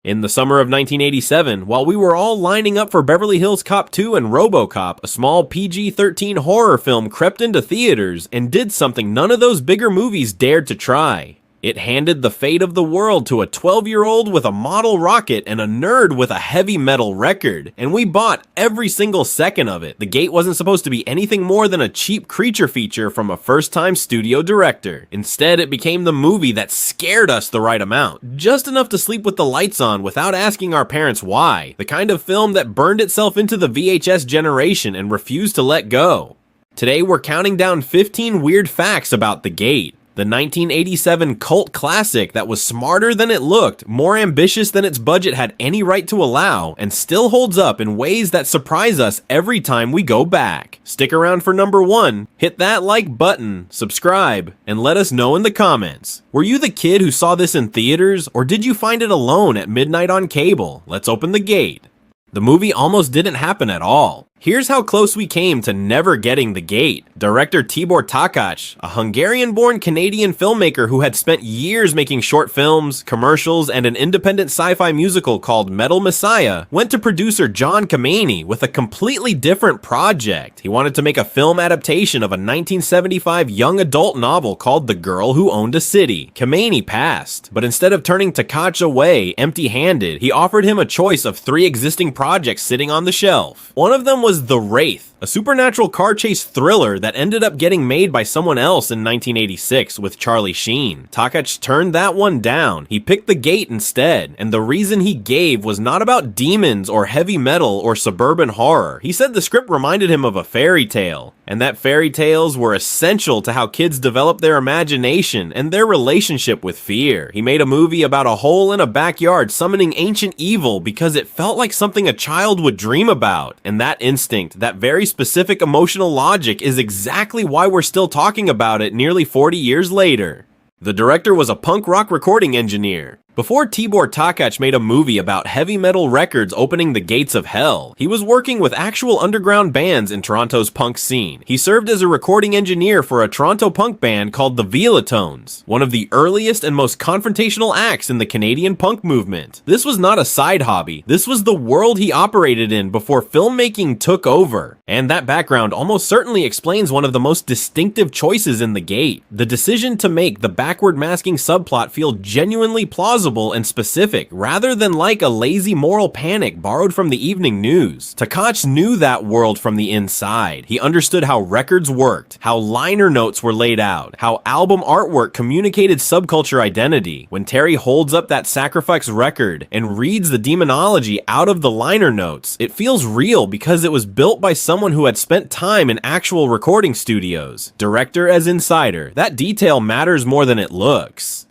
In the summer of 1987, while we were all lining up for Beverly Hills Cop 2 and RoboCop, a small PG-13 horror film crept into theaters and did something none of those bigger movies dared to try. It handed the fate of the world to a 12-year-old with a model rocket and a nerd with a heavy metal record, and we bought every single second of it. The Gate wasn't supposed to be anything more than a cheap creature feature from a first-time studio director. Instead, it became the movie that scared us the right amount, just enough to sleep with the lights on without asking our parents why. The kind of film that burned itself into the VHS generation and refused to let go. Today, we're counting down 15 weird facts about The Gate. The 1987 cult classic that was smarter than it looked, more ambitious than its budget had any right to allow, and still holds up in ways that surprise us every time we go back. Stick around for number 1, hit that like button, subscribe, and let us know in the comments. Were you the kid who saw this in theaters, or did you find it alone at midnight on cable? Let's open The Gate. The movie almost didn't happen at all. Here's how close we came to never getting The Gate. Director Tibor Takács, a Hungarian-born Canadian filmmaker who had spent years making short films, commercials, and an independent sci-fi musical called Metal Messiah, went to producer John Kameny with a completely different project. He wanted to make a film adaptation of a 1975 young adult novel called The Girl Who Owned a City. Kameny passed, but instead of turning Takács away empty-handed, he offered him a choice of 3 existing projects sitting on the shelf. One of them was The Wraith, a supernatural car chase thriller that ended up getting made by someone else in 1986 with Charlie Sheen. Takács turned that one down. He picked The Gate instead, and the reason he gave was not about demons or heavy metal or suburban horror. He said the script reminded him of a fairy tale, and that fairy tales were essential to how kids develop their imagination and their relationship with fear. He made a movie about a hole in a backyard summoning ancient evil because it felt like something a child would dream about, and that instinct, that very specific emotional logic, is exactly why we're still talking about it nearly 40 years later. The director was a punk rock recording engineer. Before Tibor Takács made a movie about heavy metal records opening the gates of hell, he was working with actual underground bands in Toronto's punk scene. He served as a recording engineer for a Toronto punk band called the Velatones, one of the earliest and most confrontational acts in the Canadian punk movement. This was not a side hobby. This was the world he operated in before filmmaking took over. And that background almost certainly explains one of the most distinctive choices in The Gate. The decision to make the backward masking subplot feel genuinely plausible and specific, rather than like a lazy moral panic borrowed from the evening news. Takács knew that world from the inside. He understood how records worked, how liner notes were laid out, how album artwork communicated subculture identity. When Terry holds up that Sacrifice record and reads the demonology out of the liner notes, it feels real because it was built by someone who had spent time in actual recording studios. Director as insider, that detail matters more than it looks.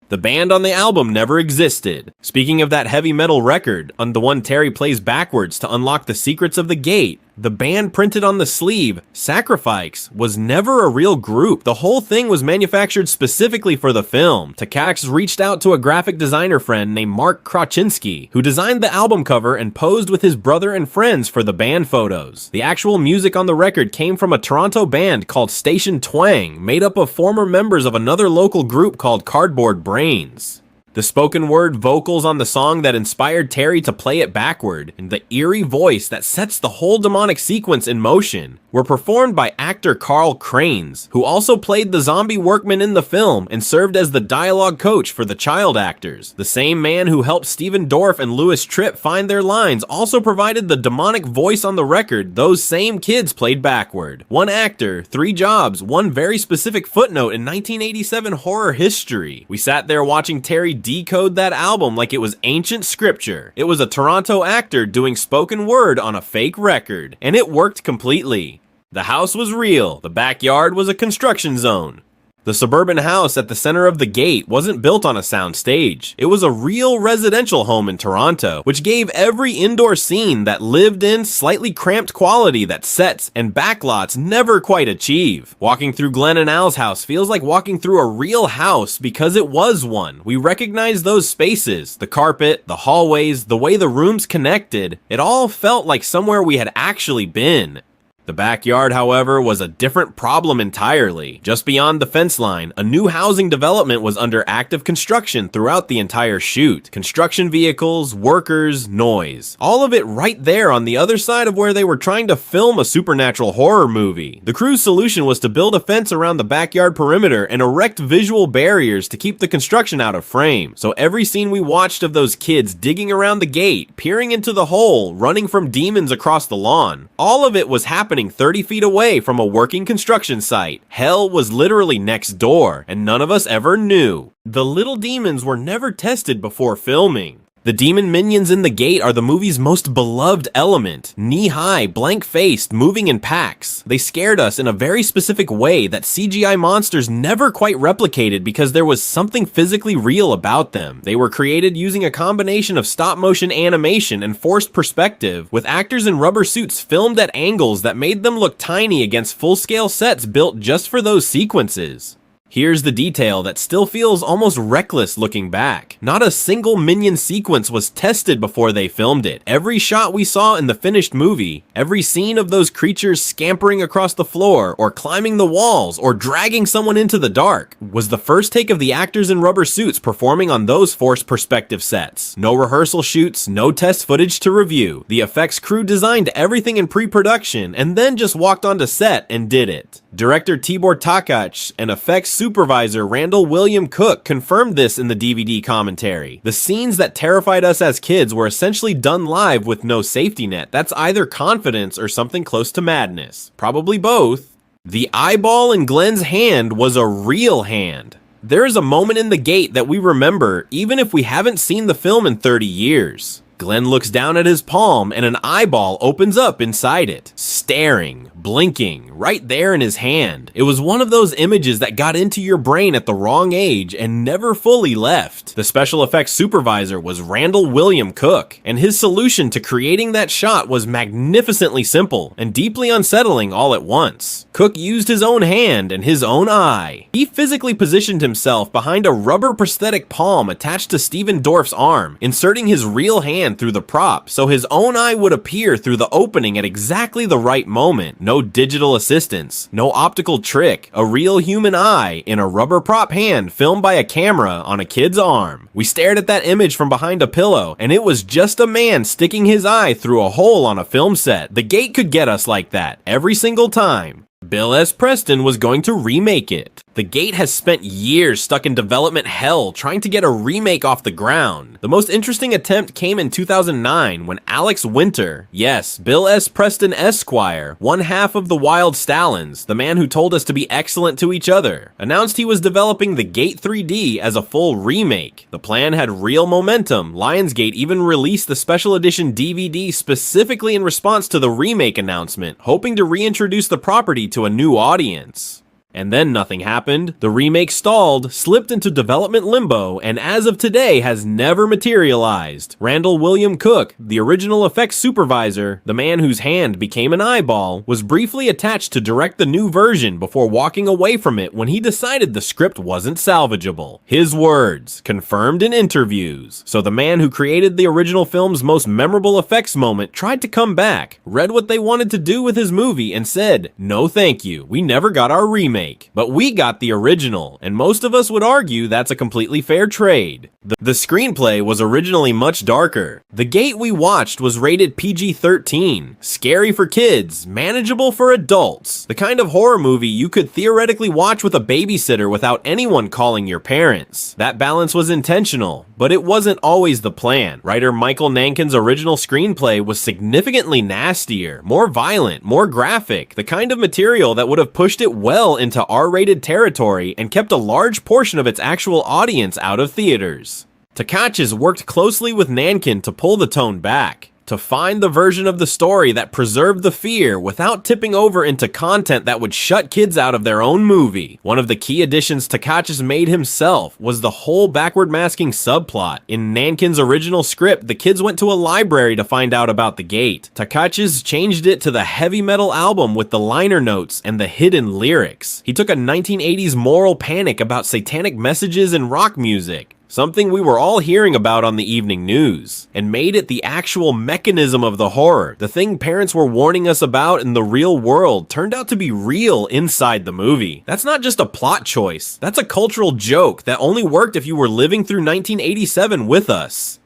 The band on the album never existed. Speaking of that heavy metal record, on the one Terry plays backwards to unlock the secrets of the gate, the band printed on the sleeve, Sacrifice, was never a real group. The whole thing was manufactured specifically for the film. Takács reached out to a graphic designer friend named Mark Kraczynski, who designed the album cover and posed with his brother and friends for the band photos. The actual music on the record came from a Toronto band called Station Twang, made up of former members of another local group called Cardboard Brains. The spoken word vocals on the song that inspired Terry to play it backward, and the eerie voice that sets the whole demonic sequence in motion, were performed by actor Carl Cranes, who also played the zombie workman in the film and served as the dialogue coach for the child actors. The same man who helped Stephen Dorff and Louis Tripp find their lines also provided the demonic voice on the record those same kids played backward. One actor, 3 jobs, one very specific footnote in 1987 horror history. We sat there watching Terry decode that album like it was ancient scripture. It was a Toronto actor doing spoken word on a fake record, and it worked completely. The house was real. The backyard was a construction zone. The suburban house at the center of the gate wasn't built on a sound stage. It was a real residential home in Toronto, which gave every indoor scene that lived-in, slightly cramped quality that sets and backlots never quite achieve. Walking through Glenn and Al's house feels like walking through a real house because it was one. We recognize those spaces, the carpet, the hallways, the way the rooms connected. It all felt like somewhere we had actually been. The backyard, however, was a different problem entirely. Just beyond the fence line, a new housing development was under active construction throughout the entire shoot. Construction vehicles, workers, noise. All of it right there on the other side of where they were trying to film a supernatural horror movie. The crew's solution was to build a fence around the backyard perimeter and erect visual barriers to keep the construction out of frame. So every scene we watched of those kids digging around the gate, peering into the hole, running from demons across the lawn, all of it was happening 30 feet away from a working construction site. Hell was literally next door, and none of us ever knew. The little demons were never tested before filming. The demon minions in the gate are the movie's most beloved element. Knee-high, blank-faced, moving in packs. They scared us in a very specific way that CGI monsters never quite replicated because there was something physically real about them. They were created using a combination of stop-motion animation and forced perspective, with actors in rubber suits filmed at angles that made them look tiny against full-scale sets built just for those sequences. Here's the detail that still feels almost reckless looking back. Not a single minion sequence was tested before they filmed it. Every shot we saw in the finished movie, every scene of those creatures scampering across the floor, or climbing the walls, or dragging someone into the dark, was the first take of the actors in rubber suits performing on those forced perspective sets. No rehearsal shoots, no test footage to review. The effects crew designed everything in pre-production and then just walked onto set and did it. Director Tibor Takac and effects supervisor Randall William Cook confirmed this in the DVD commentary. The scenes that terrified us as kids were essentially done live with no safety net. That's either confidence or something close to madness. Probably both. The eyeball in Glenn's hand was a real hand. There is a moment in the gate that we remember even if we haven't seen the film in 30 years. Glenn looks down at his palm and an eyeball opens up inside it, staring, blinking, right there in his hand. It was one of those images that got into your brain at the wrong age and never fully left. The special effects supervisor was Randall William Cook, and his solution to creating that shot was magnificently simple and deeply unsettling all at once. Cook used his own hand and his own eye. He physically positioned himself behind a rubber prosthetic palm attached to Stephen Dorff's arm, inserting his real hand through the prop so his own eye would appear through the opening at exactly the right moment. No digital assistance, no optical trick, a real human eye in a rubber prop hand filmed by a camera on a kid's arm. We stared at that image from behind a pillow, and it was just a man sticking his eye through a hole on a film set. The gate could get us like that every single time. Bill S. Preston was going to remake it. The Gate has spent years stuck in development hell trying to get a remake off the ground. The most interesting attempt came in 2009 when Alex Winter, yes, Bill S. Preston Esquire, one half of the Wild Stallions, the man who told us to be excellent to each other, announced he was developing The Gate 3D as a full remake. The plan had real momentum. Lionsgate even released the special edition DVD specifically in response to the remake announcement, hoping to reintroduce the property to a new audience. And then nothing happened. The remake stalled, slipped into development limbo, and as of today has never materialized. Randall William Cook, the original effects supervisor, the man whose hand became an eyeball, was briefly attached to direct the new version before walking away from it when he decided the script wasn't salvageable. His words, confirmed in interviews. So the man who created the original film's most memorable effects moment tried to come back, read what they wanted to do with his movie, and said, "No thank you, we never got our remake. But we got the original, and most of us would argue that's a completely fair trade." The screenplay was originally much darker. The Gate we watched was rated PG-13, scary for kids, manageable for adults, the kind of horror movie you could theoretically watch with a babysitter without anyone calling your parents. That balance was intentional, but it wasn't always the plan. Writer Michael Nankin's original screenplay was significantly nastier, more violent, more graphic, the kind of material that would have pushed it well into R-rated territory and kept a large portion of its actual audience out of theaters. Takacs worked closely with Nankin to pull the tone back, to find the version of the story that preserved the fear without tipping over into content that would shut kids out of their own movie. One of the key additions Takacs made himself was the whole backward masking subplot. In Nankin's original script, the kids went to a library to find out about the Gate. Takacs changed it to the heavy metal album with the liner notes and the hidden lyrics. He took a 1980s moral panic about satanic messages in rock music, something we were all hearing about on the evening news, and made it the actual mechanism of the horror. The thing parents were warning us about in the real world turned out to be real inside the movie. That's not just a plot choice, that's a cultural joke that only worked if you were living through 1987 with us.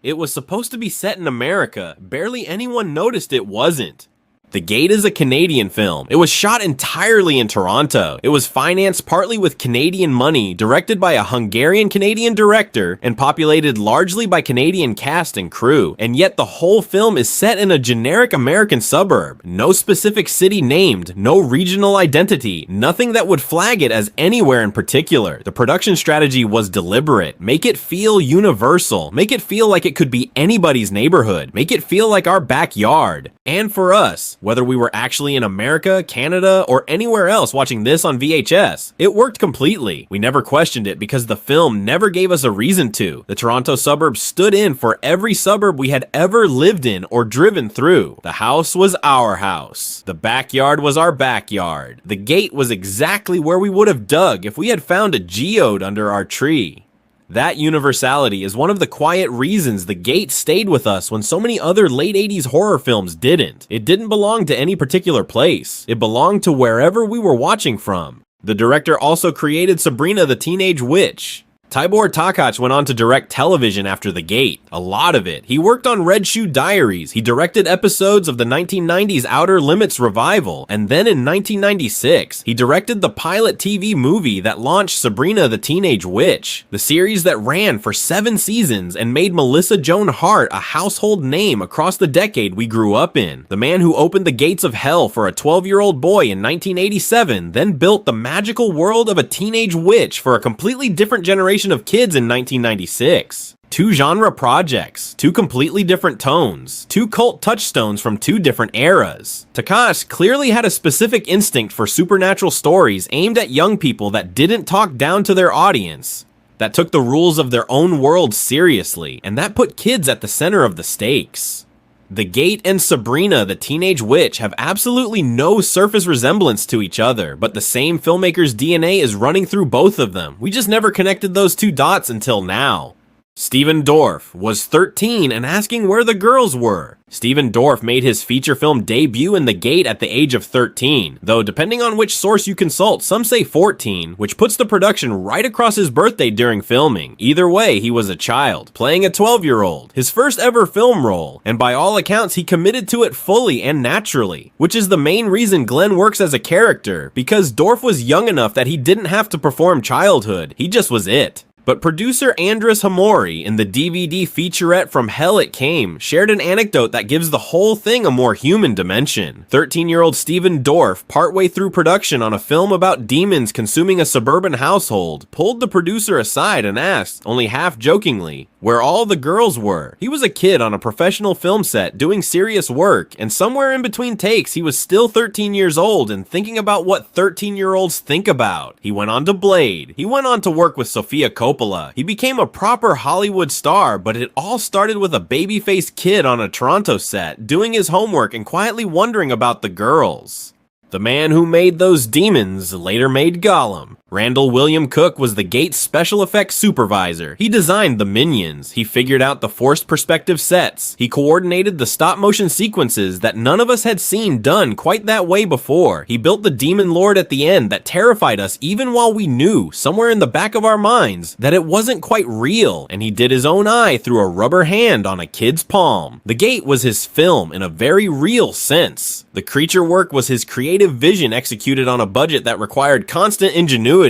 It was supposed to be set in America, barely anyone noticed it wasn't. The Gate is a Canadian film. It was shot entirely in Toronto. It was financed partly with Canadian money, directed by a Hungarian-Canadian director, and populated largely by Canadian cast and crew. And yet the whole film is set in a generic American suburb. No specific city named, no regional identity, nothing that would flag it as anywhere in particular. The production strategy was deliberate. Make it feel universal. Make it feel like it could be anybody's neighborhood. Make it feel like our backyard. And for us, whether we were actually in America, Canada, or anywhere else watching this on VHS, it worked completely. We never questioned it because the film never gave us a reason to. The Toronto suburbs stood in for every suburb we had ever lived in or driven through. The house was our house. The backyard was our backyard. The gate was exactly where we would have dug if we had found a geode under our tree. That universality is one of the quiet reasons The Gate stayed with us when so many other late 80s horror films didn't. It didn't belong to any particular place. It belonged to wherever we were watching from. The director also created Sabrina the Teenage Witch. Tibor Takac went on to direct television after The Gate, a lot of it. He worked on Red Shoe Diaries, he directed episodes of the 1990s Outer Limits revival, and then in 1996, he directed the pilot TV movie that launched Sabrina the Teenage Witch, the series that ran for 7 seasons and made Melissa Joan Hart a household name across the decade we grew up in. The man who opened the gates of hell for a 12-year-old boy in 1987 then built the magical world of a teenage witch for a completely different generation of kids in 1996. 2 genre projects, 2 completely different tones, 2 cult touchstones from 2 different eras. Takash clearly had a specific instinct for supernatural stories aimed at young people that didn't talk down to their audience, that took the rules of their own world seriously, and that put kids at the center of the stakes. The Gate and Sabrina the Teenage Witch have absolutely no surface resemblance to each other, but the same filmmaker's DNA is running through both of them. We just never connected those 2 dots until now. Stephen Dorff was 13 and asking where the girls were. Stephen Dorff made his feature film debut in The Gate at the age of 13, though depending on which source you consult, some say 14, which puts the production right across his birthday during filming. Either way, he was a child, playing a 12-year-old, his first ever film role, and by all accounts, he committed to it fully and naturally, which is the main reason Glenn works as a character, because Dorff was young enough that he didn't have to perform childhood, he just was it. But producer Andres Hamori in the DVD featurette From Hell It Came shared an anecdote that gives the whole thing a more human dimension. 13-year-old Stephen Dorff, partway through production on a film about demons consuming a suburban household, pulled the producer aside and asked, only half jokingly, where all the girls were. He was a kid on a professional film set doing serious work, and somewhere in between takes he was still 13 years old and thinking about what 13-year-olds think about. He went on to Blade. He went on to work with Sofia Coppola. He became a proper Hollywood star, but it all started with a baby-faced kid on a Toronto set, doing his homework and quietly wondering about the girls. The man who made those demons later made Gollum. Randall William Cook was the Gate's special effects supervisor. He designed the minions. He figured out the forced perspective sets. He coordinated the stop motion sequences that none of us had seen done quite that way before. He built the demon lord at the end that terrified us even while we knew, somewhere in the back of our minds, that it wasn't quite real, and he did his own eye through a rubber hand on a kid's palm. The Gate was his film in a very real sense. The creature work was his creative vision executed on a budget that required constant ingenuity.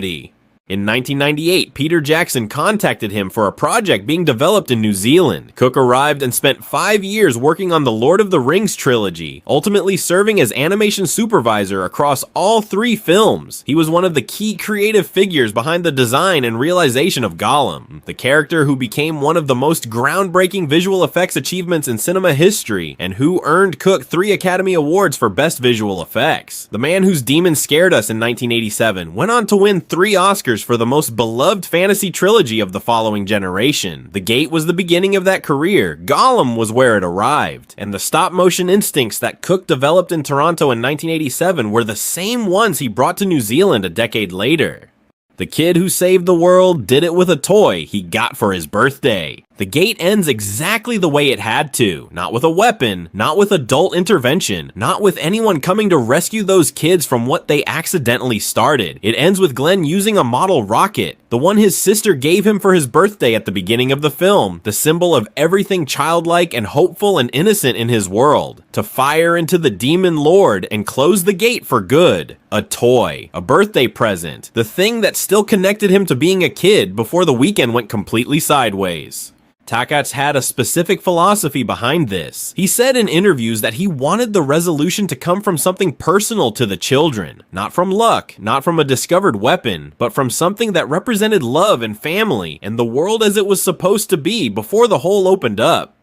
In 1998, Peter Jackson contacted him for a project being developed in New Zealand. Cook arrived and spent 5 years working on the Lord of the Rings trilogy, ultimately serving as animation supervisor across all 3 films. He was one of the key creative figures behind the design and realization of Gollum, the character who became one of the most groundbreaking visual effects achievements in cinema history, and who earned Cook 3 Academy Awards for Best Visual Effects. The man whose demons scared us in 1987 went on to win 3 Oscars for the most beloved fantasy trilogy of the following generation. The Gate was the beginning of that career, Gollum was where it arrived, and the stop-motion instincts that Cook developed in Toronto in 1987 were the same ones he brought to New Zealand a decade later. The kid who saved the world did it with a toy he got for his birthday. The gate ends exactly the way it had to. Not with a weapon, not with adult intervention, not with anyone coming to rescue those kids from what they accidentally started. It ends with Glenn using a model rocket, the one his sister gave him for his birthday at the beginning of the film, the symbol of everything childlike and hopeful and innocent in his world, to fire into the demon lord and close the gate for good. A toy, a birthday present, the thing that still connected him to being a kid before the weekend went completely sideways. Takacs had a specific philosophy behind this. He said in interviews that he wanted the resolution to come from something personal to the children. Not from luck, not from a discovered weapon, but from something that represented love and family and the world as it was supposed to be before the hole opened up.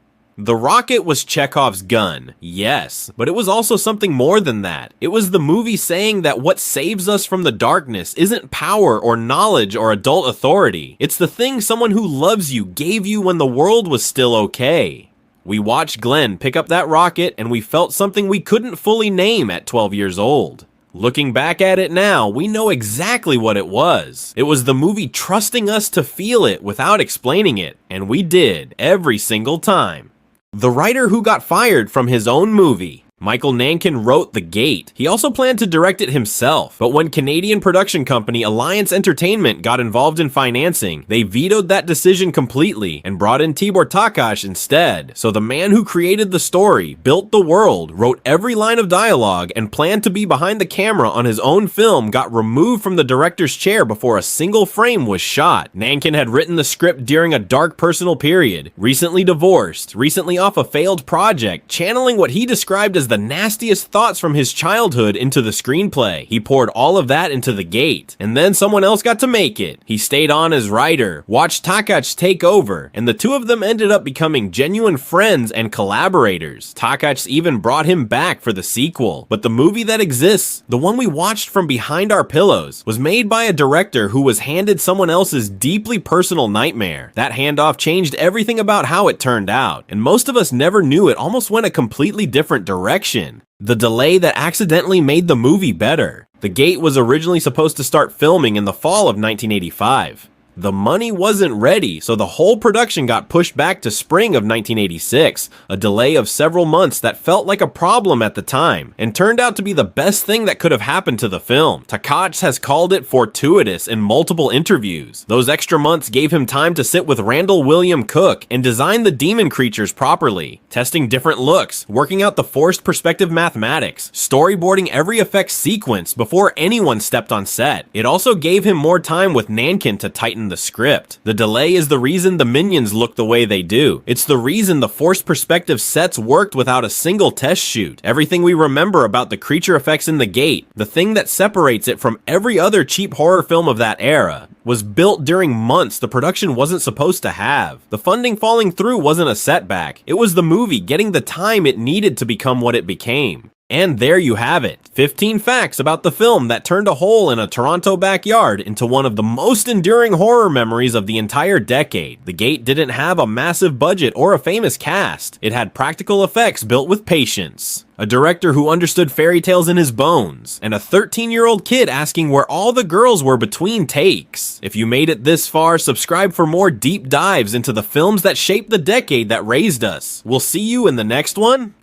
The rocket was Chekhov's gun, yes, but it was also something more than that. It was the movie saying that what saves us from the darkness isn't power or knowledge or adult authority. It's the thing someone who loves you gave you when the world was still okay. We watched Glenn pick up that rocket and we felt something we couldn't fully name at 12 years old. Looking back at it now, we know exactly what it was. It was the movie trusting us to feel it without explaining it, and we did, every single time. The writer who got fired from his own movie, Michael Nankin, wrote The Gate. He also planned to direct it himself, but when Canadian production company Alliance Entertainment got involved in financing, they vetoed that decision completely and brought in Tibor Takacs instead. So the man who created the story, built the world, wrote every line of dialogue, and planned to be behind the camera on his own film got removed from the director's chair before a single frame was shot. Nankin had written the script during a dark personal period, recently divorced, recently off a failed project, channeling what he described as the nastiest thoughts from his childhood into the screenplay. He poured all of that into The Gate, and then someone else got to make it. He stayed on as writer, watched Takacs take over, and the two of them ended up becoming genuine friends and collaborators. Takacs even brought him back for the sequel. But the movie that exists, the one we watched from behind our pillows, was made by a director who was handed someone else's deeply personal nightmare. That handoff changed everything about how it turned out, and most of us never knew it almost went a completely different direction. The delay that accidentally made the movie better. The Gate was originally supposed to start filming in the fall of 1985. The money wasn't ready, so the whole production got pushed back to spring of 1986, a delay of several months that felt like a problem at the time, and turned out to be the best thing that could have happened to the film. Takacs has called it fortuitous in multiple interviews. Those extra months gave him time to sit with Randall William Cook and design the demon creatures properly, testing different looks, working out the forced perspective mathematics, storyboarding every effect sequence before anyone stepped on set. It also gave him more time with Nankin to tighten the script. The delay is the reason the minions look the way they do. It's the reason the forced perspective sets worked without a single test shoot. Everything we remember about the creature effects in The Gate, the thing that separates it from every other cheap horror film of that era, was built during months the production wasn't supposed to have. The funding falling through wasn't a setback. It was the movie getting the time it needed to become what it became. And there you have it, 15 facts about the film that turned a hole in a Toronto backyard into one of the most enduring horror memories of the entire decade. The Gate didn't have a massive budget or a famous cast. It had practical effects built with patience, a director who understood fairy tales in his bones, and a 13-year-old kid asking where all the girls were between takes. If you made it this far, subscribe for more deep dives into the films that shaped the decade that raised us. We'll see you in the next one.